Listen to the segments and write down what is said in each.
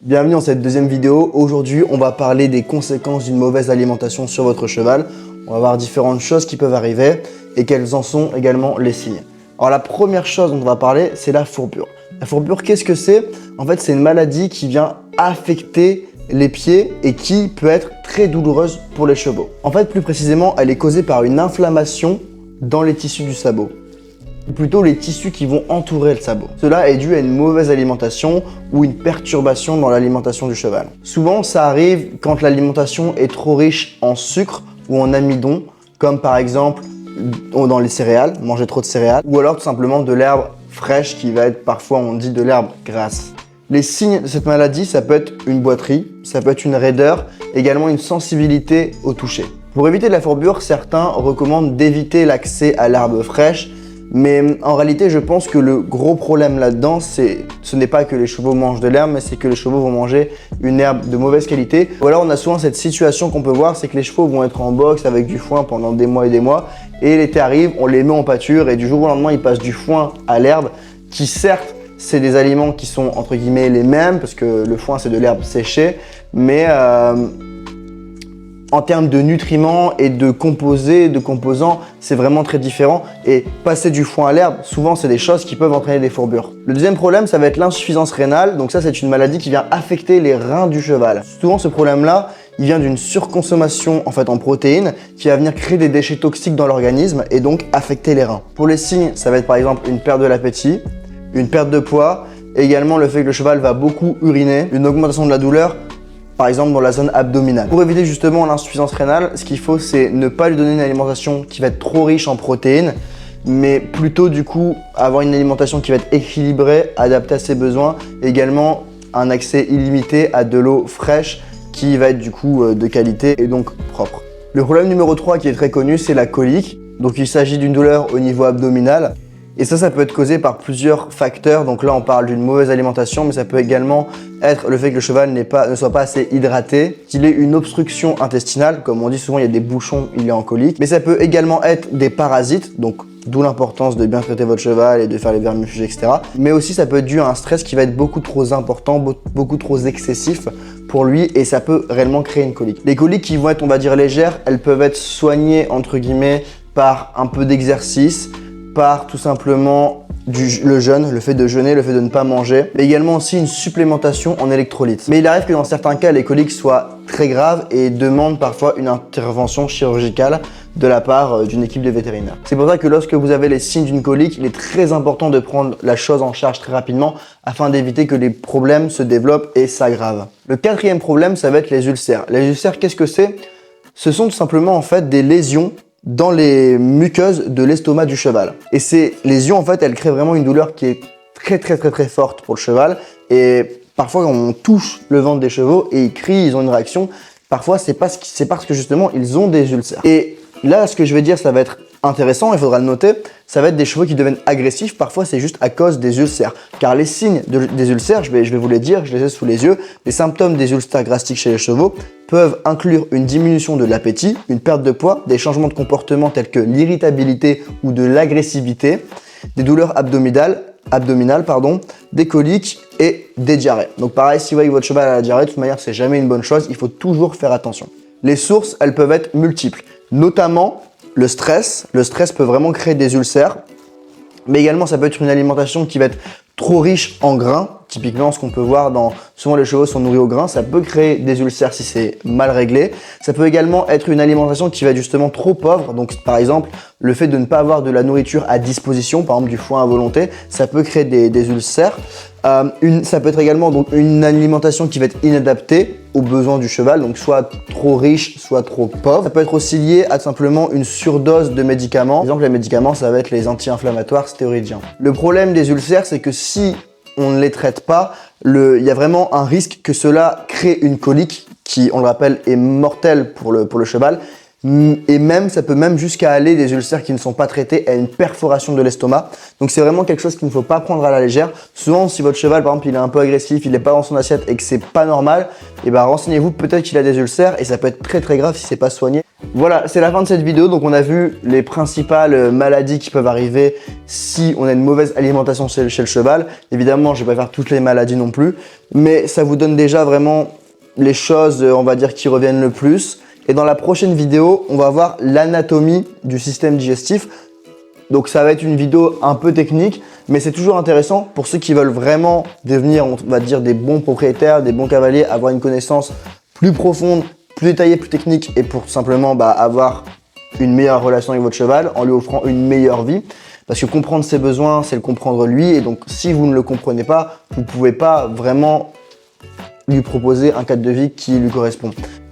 Bienvenue dans cette deuxième vidéo. Aujourd'hui, on va parler des conséquences d'une mauvaise alimentation sur votre cheval. On va voir différentes choses qui peuvent arriver et quels en sont également les signes. Alors la première chose dont on va parler, c'est la fourbure. La fourbure, qu'est-ce que c'est? En fait, c'est une maladie qui vient affecter les pieds et qui peut être très douloureuse pour les chevaux. En fait, plus précisément, elle est causée par une inflammation dans les tissus du sabot. Ou plutôt les tissus qui vont entourer le sabot. Cela est dû à une mauvaise alimentation ou une perturbation dans l'alimentation du cheval. Souvent, ça arrive quand l'alimentation est trop riche en sucre ou en amidon, comme par exemple dans les céréales, manger trop de céréales, ou alors tout simplement de l'herbe fraîche qui va être parfois, on dit, de l'herbe grasse. Les signes de cette maladie, ça peut être une boiterie, ça peut être une raideur, également une sensibilité au toucher. Pour éviter la fourbure, certains recommandent d'éviter l'accès à l'herbe fraîche, mais en réalité, je pense que le gros problème là-dedans, ce n'est pas que les chevaux mangent de l'herbe, mais c'est que les chevaux vont manger une herbe de mauvaise qualité. Ou alors, on a souvent cette situation qu'on peut voir, c'est que les chevaux vont être en boxe avec du foin pendant des mois, et l'été arrive, on les met en pâture, et du jour au lendemain, ils passent du foin à l'herbe, qui certes, c'est des aliments qui sont entre guillemets les mêmes, parce que le foin, c'est de l'herbe séchée, mais en termes de nutriments et de composants, c'est vraiment très différent. Et passer du foin à l'herbe, souvent, c'est des choses qui peuvent entraîner des fourbures. Le deuxième problème, ça va être l'insuffisance rénale. Donc ça, c'est une maladie qui vient affecter les reins du cheval. Souvent, ce problème-là, il vient d'une surconsommation en protéines qui va venir créer des déchets toxiques dans l'organisme et donc affecter les reins. Pour les signes, ça va être par exemple une perte de l'appétit, une perte de poids, également le fait que le cheval va beaucoup uriner, une augmentation de la douleur, par exemple dans la zone abdominale. Pour éviter justement l'insuffisance rénale, ce qu'il faut, c'est ne pas lui donner une alimentation qui va être trop riche en protéines, mais plutôt du coup avoir une alimentation qui va être équilibrée, adaptée à ses besoins, également un accès illimité à de l'eau fraîche qui va être du coup de qualité et donc propre. Le problème numéro 3 qui est très connu, c'est la colique. Donc il s'agit d'une douleur au niveau abdominal. Et ça peut être causé par plusieurs facteurs. Donc là, on parle d'une mauvaise alimentation, mais ça peut également être le fait que le cheval ne soit pas assez hydraté, qu'il ait une obstruction intestinale. Comme on dit souvent, il y a des bouchons, il est en colique. Mais ça peut également être des parasites, donc d'où l'importance de bien traiter votre cheval et de faire les vermifuges, etc. Mais aussi, ça peut être dû à un stress qui va être beaucoup trop important, beaucoup trop excessif pour lui et ça peut réellement créer une colique. Les coliques qui vont être, on va dire, légères, elles peuvent être soignées, entre guillemets, par un peu d'exercice, par tout simplement le jeûne, le fait de jeûner, le fait de ne pas manger, mais également aussi une supplémentation en électrolytes. Mais il arrive que dans certains cas, les coliques soient très graves et demandent parfois une intervention chirurgicale de la part d'une équipe de vétérinaires. C'est pour ça que lorsque vous avez les signes d'une colique, il est très important de prendre la chose en charge très rapidement afin d'éviter que les problèmes se développent et s'aggravent. Le quatrième problème, ça va être les ulcères. Les ulcères, qu'est-ce que c'est? Ce sont tout simplement des lésions dans les muqueuses de l'estomac du cheval. Et ces lésions, elles créent vraiment une douleur qui est très forte pour le cheval. Et parfois, quand on touche le ventre des chevaux et ils crient, ils ont une réaction, parfois, c'est parce que justement, ils ont des ulcères. Et là, ce que je vais dire, ça va être intéressant, il faudra le noter, ça va être des chevaux qui deviennent agressifs. Parfois, c'est juste à cause des ulcères. Car les signes des ulcères, je vais vous les dire, je les ai sous les yeux. Les symptômes des ulcères gastriques chez les chevaux peuvent inclure une diminution de l'appétit, une perte de poids, des changements de comportement tels que l'irritabilité ou de l'agressivité, des douleurs abdominales, des coliques et des diarrhées. Donc pareil, si vous voyez que votre cheval a la diarrhée, de toute manière, c'est jamais une bonne chose. Il faut toujours faire attention. Les sources, elles peuvent être multiples, notamment le stress. Le stress peut vraiment créer des ulcères, mais également ça peut être une alimentation qui va être trop riche en grains. Typiquement, ce qu'on peut voir souvent les chevaux sont nourris au grain, ça peut créer des ulcères si c'est mal réglé. Ça peut également être une alimentation qui va être justement trop pauvre. Donc par exemple, le fait de ne pas avoir de la nourriture à disposition, par exemple du foin à volonté, ça peut créer des ulcères. Ça peut être également une alimentation qui va être inadaptée aux besoins du cheval, donc soit trop riche, soit trop pauvre. Ça peut être aussi lié à simplement une surdose de médicaments. Par exemple, les médicaments, ça va être les anti-inflammatoires stéroïdiens. Le problème des ulcères, c'est que si on ne les traite pas, il y a vraiment un risque que cela crée une colique qui, on le rappelle, est mortelle pour le cheval. Et même, ça peut même jusqu'à aller des ulcères qui ne sont pas traités à une perforation de l'estomac. Donc c'est vraiment quelque chose qu'il ne faut pas prendre à la légère. Souvent, si votre cheval, par exemple, il est un peu agressif, il n'est pas dans son assiette et que c'est pas normal, renseignez-vous, peut-être qu'il a des ulcères et ça peut être très grave si c'est pas soigné. Voilà, c'est la fin de cette vidéo. Donc on a vu les principales maladies qui peuvent arriver si on a une mauvaise alimentation chez le cheval. Évidemment, je ne vais pas faire toutes les maladies non plus, mais ça vous donne déjà vraiment les choses, on va dire, qui reviennent le plus. Et dans la prochaine vidéo, on va voir l'anatomie du système digestif. Donc ça va être une vidéo un peu technique, mais c'est toujours intéressant pour ceux qui veulent vraiment devenir, on va dire, des bons propriétaires, des bons cavaliers, avoir une connaissance plus profonde, plus détaillée, plus technique, et pour simplement avoir une meilleure relation avec votre cheval en lui offrant une meilleure vie. Parce que comprendre ses besoins, c'est le comprendre lui, et donc si vous ne le comprenez pas, vous ne pouvez pas vraiment lui proposer un cadre de vie qui lui correspond.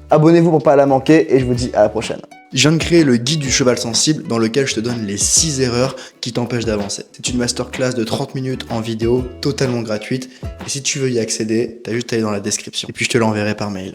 Abonnez-vous pour ne pas la manquer, et je vous dis à la prochaine. Je viens de créer le guide du cheval sensible dans lequel je te donne les 6 erreurs qui t'empêchent d'avancer. C'est une masterclass de 30 minutes en vidéo, totalement gratuite. Et si tu veux y accéder, t'as juste à aller dans la description. Et puis je te l'enverrai par mail.